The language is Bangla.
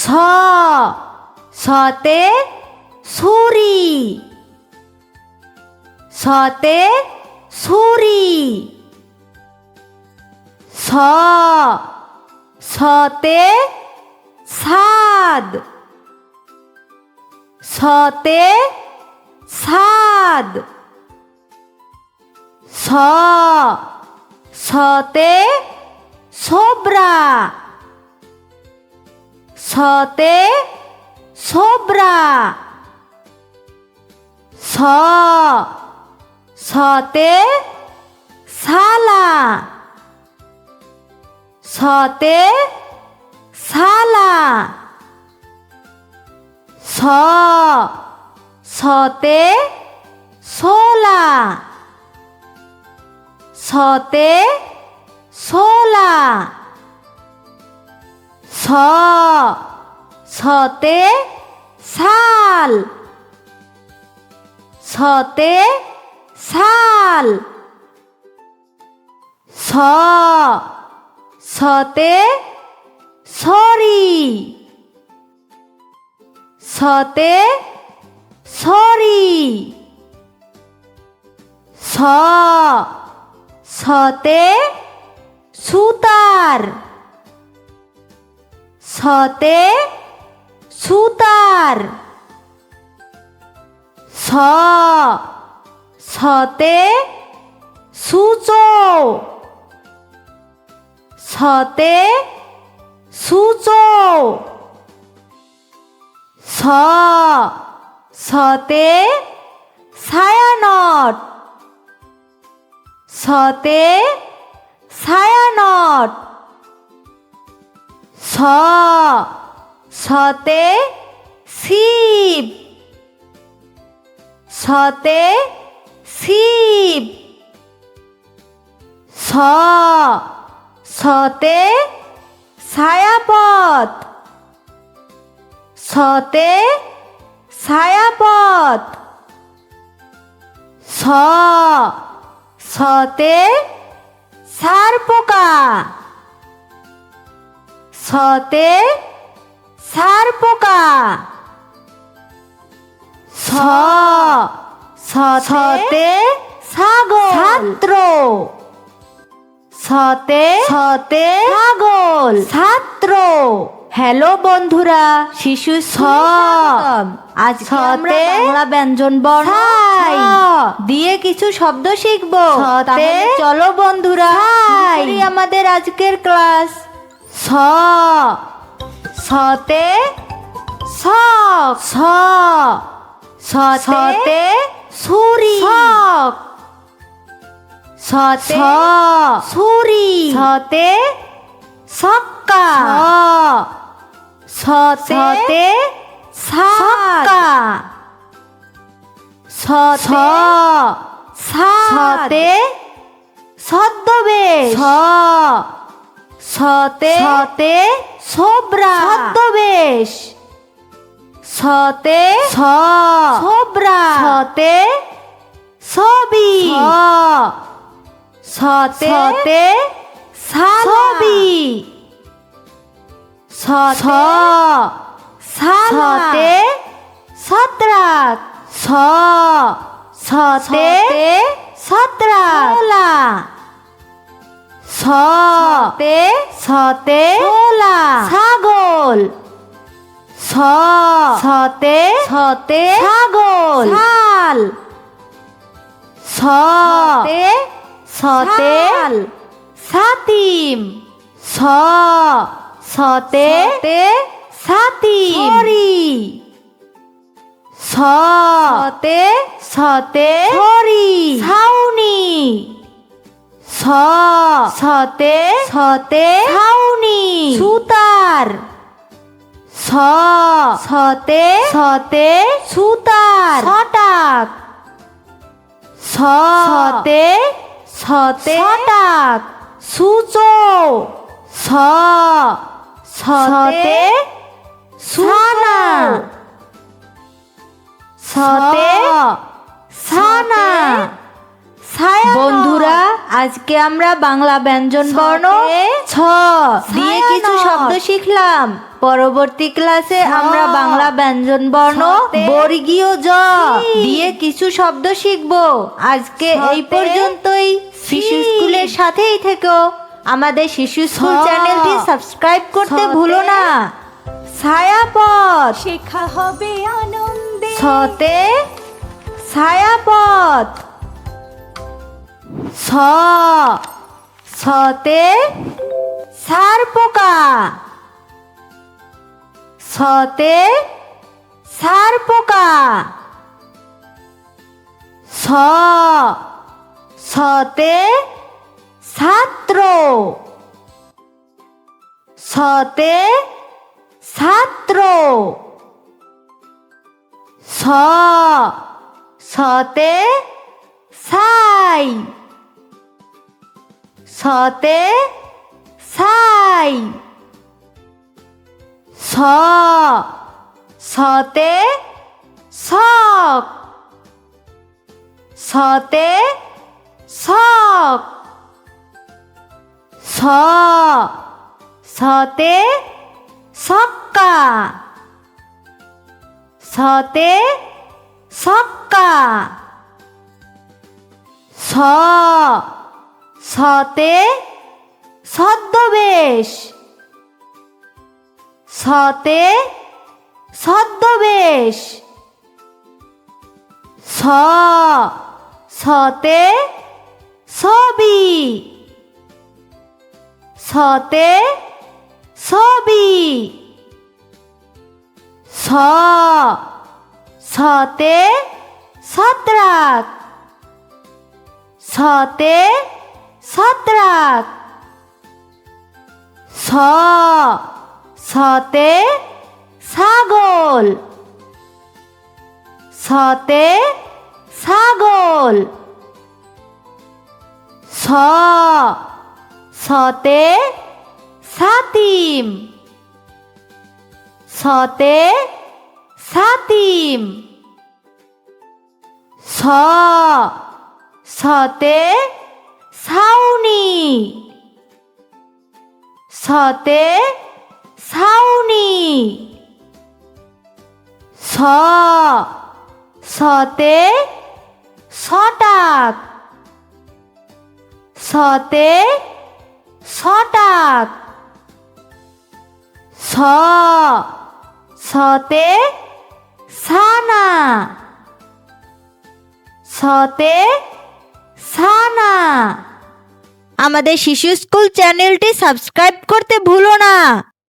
서, 서তে ছুরি, সতে ছুরি। স, সতে ছাদ, সতে ছাদ। স, সতে ছোবরা, সতে ছোবরা। স, সতে ছালা, সতে ছালা। স, সতে ছোলা, সতে ছোলা। স, সতে ছাল, সতে ছাল। স, সতে ছড়ি, সতে ছড়ি। স, সতে সুতার, সতে সুতার। স, সতে সূচো, সতে সূচো। স, সতে ছায়ানট, সতে ছায়ানট। স, সতে ছিপ, সতে ছিপ। স, সতে ছায়াপথ, সতে ছায়াপথ। স, সতে ছারপোকা, সতে ছারপোকা। স, সতে ছাগল, ছাত্র, সতে সতে ছাগল, ছাত্র। হ্যালো বন্ধুরা, শিশু আজ আমরা বাংলা ব্যঞ্জন বর্ণ দিয়ে কিছু শব্দ শিখব। তাহলে চলো বন্ধুরা, আমাদের আজকের ক্লাস। স, সতে শখ, স, সতে ছুরি, শখ। সতে ছুরি, সতে ছক্কা, সতে ছক্কা। সতে ছদ্মবেশ, সতে ছোবরা, ছদ্মবেশ। সতে ছোবরা, সতে ছবি, সতে ছবি। সতে ছত্রাক, সতে ছত্রাক। সতে ছোলা, ছাগল, সতে ছাগল, ছাল। সতে ছাতিম, সতে ছাতিম, ছড়ি। সতে ছড়ি, ছাউনি, সতে ছাউনি, সুতার। সতে সুতার, ছটাক, সতে ছটাক, সূচো। সতে ছানা, সতে ছানা, ছায়া। বন্ধুরা, আজকে আমরা বাংলা ব্যঞ্জন বর্ণ ছ দিয়ে কিছু শব্দ শিখলাম। পরবর্তী ক্লাসে আমরা বাংলা ব্যঞ্জন বর্ণ বর্গীয় জ দিয়ে কিছু শব্দ শিখব। আজকে এই পর্যন্তই। শিশু স্কুলের সাথেই থেকো। আমাদের শিশু স্কুল চ্যানেলটি সাবস্ক্রাইব করতে ভুলো না। ছায়াপথ শেখা হবে আনন্দে। ছতে ছায়াপথ। ছ ছতে ছার পোকা। ছতে ছার পোকা। ছ ছতে ছাত্র। ছতে ছাত্র। ছ ছতে ছাই। ছতে ছাই। ছ ছতে ছক। ছতে ছক। ছ ছতে ছক্কা। ছতে ছক্কা। ছ ছতে ছদ্মবেশ। ছতে ছদ্মবেশ। ছ ছতে ছবি। ছতে ছবি। ছ ছতে ছত্রাক। ছতে ছত্রাক। ছ ছতে ছাগল। ছতে ছাগল। ছ ছতে ছাতিম। ছতে ছাতিম। ছ ছতে ছাউনি। ছতে ছাউনি। ছ ছতে ছটাক। ছতে ছটাক। ছ ছতে ছানা। ছতে ছানা। আমাদের শিশু স্কুল চ্যানেলটি সাবস্ক্রাইব করতে ভুলো না।